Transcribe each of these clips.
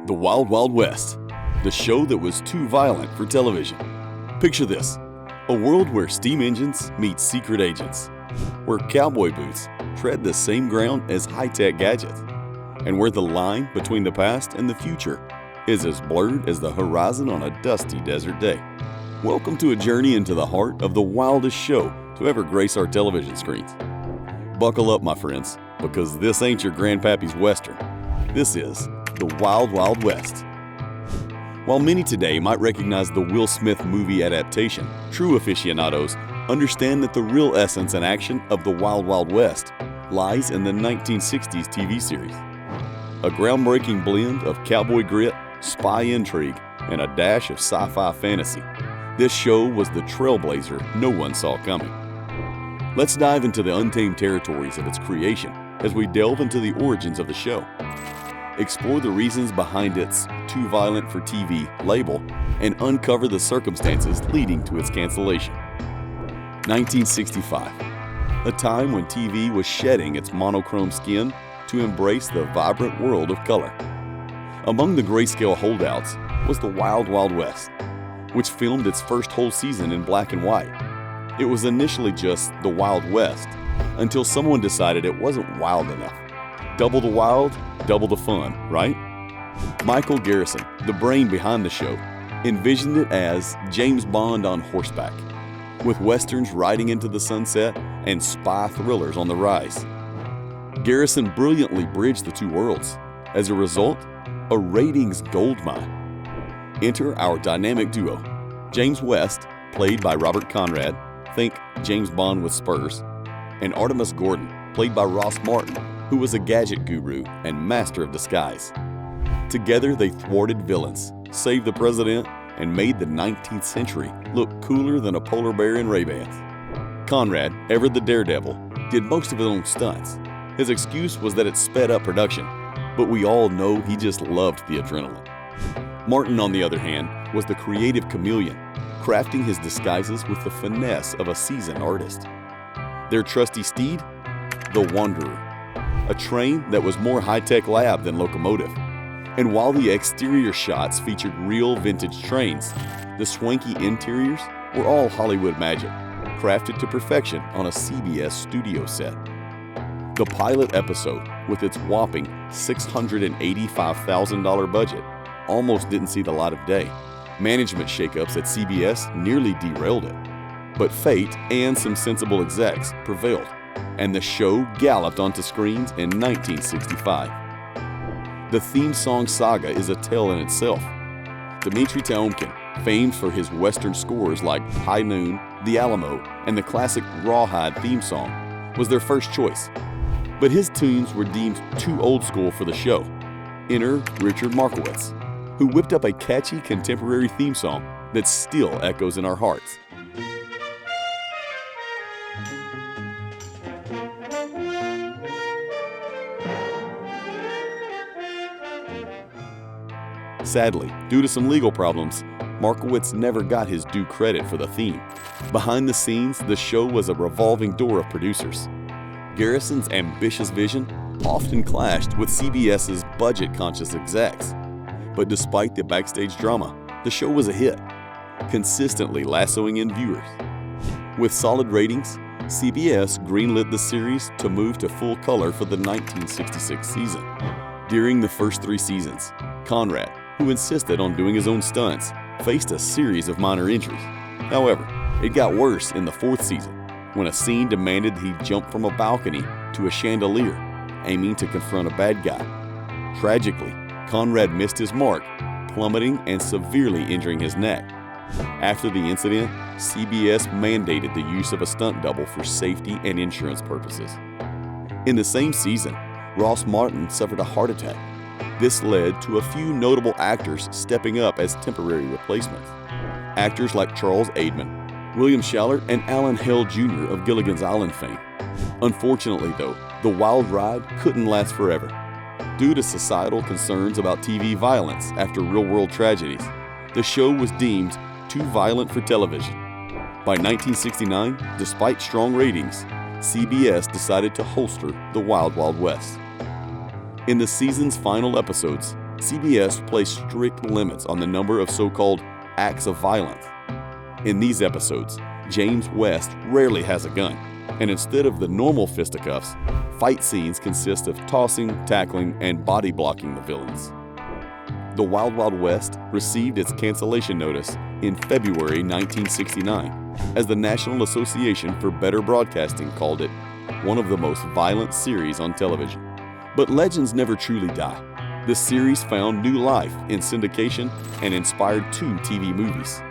The Wild Wild West, the show that was too violent for television. Picture this, a world where steam engines meet secret agents, where cowboy boots tread the same ground as high-tech gadgets, and where the line between the past and the future is as blurred as the horizon on a dusty desert day. Welcome to a journey into the heart of the wildest show to ever grace our television screens. Buckle up, my friends, because this ain't your grandpappy's Western. This is the Wild Wild West. While many today might recognize the Will Smith movie adaptation, true aficionados understand that the real essence and action of the Wild Wild West lies in the 1960s TV series. A groundbreaking blend of cowboy grit, spy intrigue, and a dash of sci-fi fantasy. This show was the trailblazer no one saw coming. Let's dive into the untamed territories of its creation as we delve into the origins of the show. Explore the reasons behind its too violent for TV label and uncover the circumstances leading to its cancellation. 1965, a time when TV was shedding its monochrome skin to embrace the vibrant world of color. Among the grayscale holdouts was the Wild Wild West, which filmed its first whole season in black and white. It was initially just the Wild West until someone decided it wasn't wild enough. Double the wild, double the fun, right? Michael Garrison, the brain behind the show, envisioned it as James Bond on horseback, with westerns riding into the sunset and spy thrillers on the rise. Garrison brilliantly bridged the two worlds. As a result, a ratings goldmine. Enter our dynamic duo, James West, played by Robert Conrad, think James Bond with Spurs, and Artemus Gordon, played by Ross Martin, who was a gadget guru and master of disguise. Together they thwarted villains, saved the president, and made the 19th century look cooler than a polar bear in Ray-Bans. Conrad, ever the daredevil, did most of his own stunts. His excuse was that it sped up production, but we all know he just loved the adrenaline. Martin, on the other hand, was the creative chameleon, crafting his disguises with the finesse of a seasoned artist. Their trusty steed? The Wanderer, a train that was more high-tech lab than locomotive. And while the exterior shots featured real vintage trains, the swanky interiors were all Hollywood magic, crafted to perfection on a CBS studio set. The pilot episode, with its whopping $685,000 budget, almost didn't see the light of day. Management shakeups at CBS nearly derailed it. But fate and some sensible execs prevailed, and the show galloped onto screens in 1965. The theme song saga is a tale in itself. Dimitri Tiomkin, famed for his Western scores like High Noon, The Alamo, and the classic Rawhide theme song, was their first choice. But his tunes were deemed too old school for the show. Enter Richard Markowitz, who whipped up a catchy contemporary theme song that still echoes in our hearts. Sadly, due to some legal problems, Markowitz never got his due credit for the theme. Behind the scenes, the show was a revolving door of producers. Garrison's ambitious vision often clashed with CBS's budget-conscious execs. But despite the backstage drama, the show was a hit, consistently lassoing in viewers. With solid ratings, CBS greenlit the series to move to full color for the 1966 season. During the first 3 seasons, Conrad, who insisted on doing his own stunts, faced a series of minor injuries. However, it got worse in the 4th season, when a scene demanded he jump from a balcony to a chandelier, aiming to confront a bad guy. Tragically, Conrad missed his mark, plummeting and severely injuring his neck. After the incident, CBS mandated the use of a stunt double for safety and insurance purposes. In the same season, Ross Martin suffered a heart attack. This led to a few notable actors stepping up as temporary replacements. Actors like Charles Aidman, William Schallert, and Alan Hale Jr. of Gilligan's Island fame. Unfortunately, though, the wild ride couldn't last forever. Due to societal concerns about TV violence after real-world tragedies, the show was deemed too violent for television. By 1969, despite strong ratings, CBS decided to holster the Wild Wild West. In the season's final episodes, CBS placed strict limits on the number of so-called acts of violence. In these episodes, James West rarely has a gun, and instead of the normal fisticuffs, fight scenes consist of tossing, tackling, and body blocking the villains. The Wild Wild West received its cancellation notice in February 1969, as the National Association for Better Broadcasting called it one of the most violent series on television. But legends never truly die. The series found new life in syndication and inspired 2 TV movies.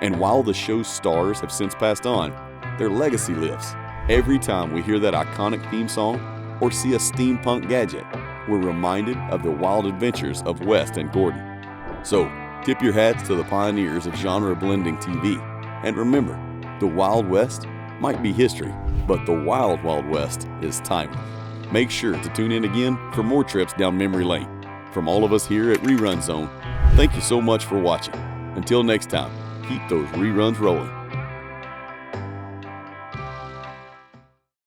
And while the show's stars have since passed on, their legacy lives. Every time we hear that iconic theme song or see a steampunk gadget, we're reminded of the wild adventures of West and Gordon. So, tip your hats to the pioneers of genre-blending TV. And remember, the Wild West might be history, but the Wild Wild West is timeless. Make sure to tune in again for more trips down memory lane. From all of us here at Rerun Zone, thank you so much for watching. Until next time, keep those reruns rolling.